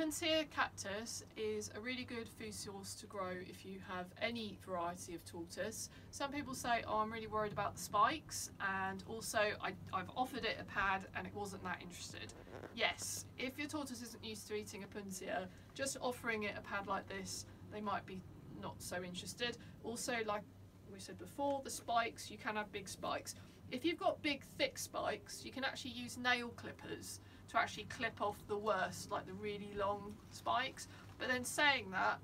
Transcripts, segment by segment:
opuntia cactus is a really good food source to grow if you have any variety of tortoise. Some people say, oh, I'm really worried about the spikes, and also I've offered it a pad and it wasn't that interested. Yes, if your tortoise isn't used to eating opuntia, just offering it a pad like this, they might be not so interested. Also, like we said before, the spikes, you can have big spikes. If you've got big thick spikes, you can actually use nail clippers to actually clip off the worst, like the really long spikes. But then saying that,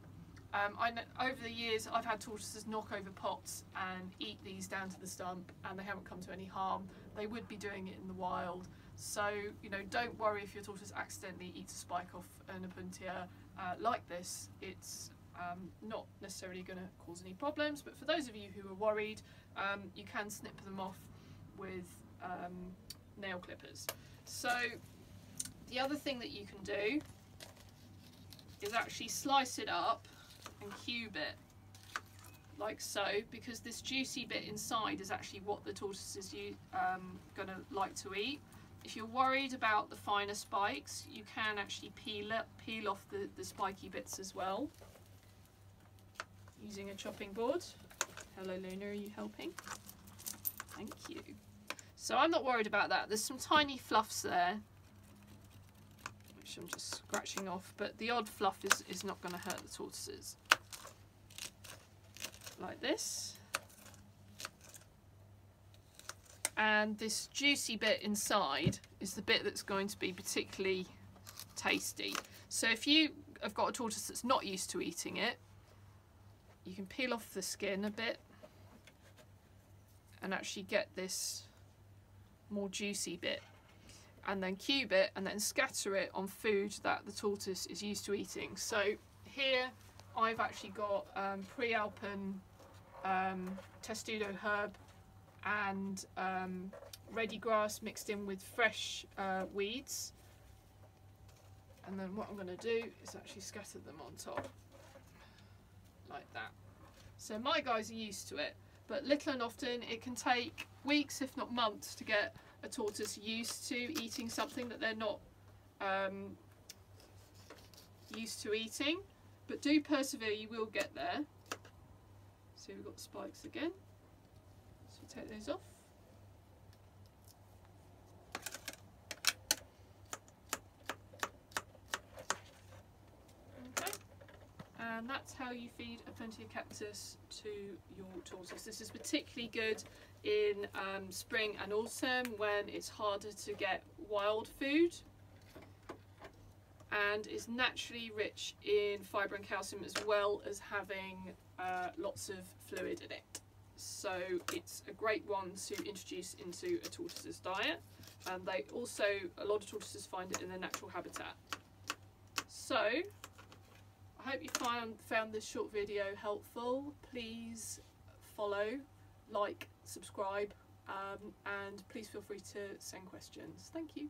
I know over the years I've had tortoises knock over pots and eat these down to the stump, and they haven't come to any harm. They would be doing it in the wild. So, you know, don't worry if your tortoise accidentally eats a spike off an opuntia like this. It's not necessarily going to cause any problems, but for those of you who are worried, you can snip them off with nail clippers. So the other thing that you can do is actually slice it up and cube it like so, because this juicy bit inside is actually what the tortoises are going to like to eat. If you're worried about the finer spikes, you can actually peel off the spiky bits as well using a chopping board. Hello Luna, are you helping? Thank you. So I'm not worried about that. There's some tiny fluffs there, which I'm just scratching off, but the odd fluff is not going to hurt the tortoises. Like this. And this juicy bit inside is the bit that's going to be particularly tasty. So if you have got a tortoise that's not used to eating it, you can peel off the skin a bit and actually get this more juicy bit, and then cube it and then scatter it on food that the tortoise is used to eating. So here I've actually got pre-alpine testudo herb and ready grass mixed in with fresh weeds, and then what I'm going to do is actually scatter them on top like that. So my guys are used to it, but little and often it can take weeks if not months to get a tortoise used to eating something that they're not used to eating, but do persevere, you will get there. So we've got the spikes again, so take those off. Okay, and that's how you feed opuntia cactus to your tortoise. This is particularly good in spring and autumn when it's harder to get wild food, and is naturally rich in fibre and calcium, as well as having lots of fluid in it. So it's a great one to introduce into a tortoise's diet, and they also, a lot of tortoises find it in their natural habitat. So I hope you found this short video helpful. Please follow, like, subscribe, and please feel free to send questions. Thank you.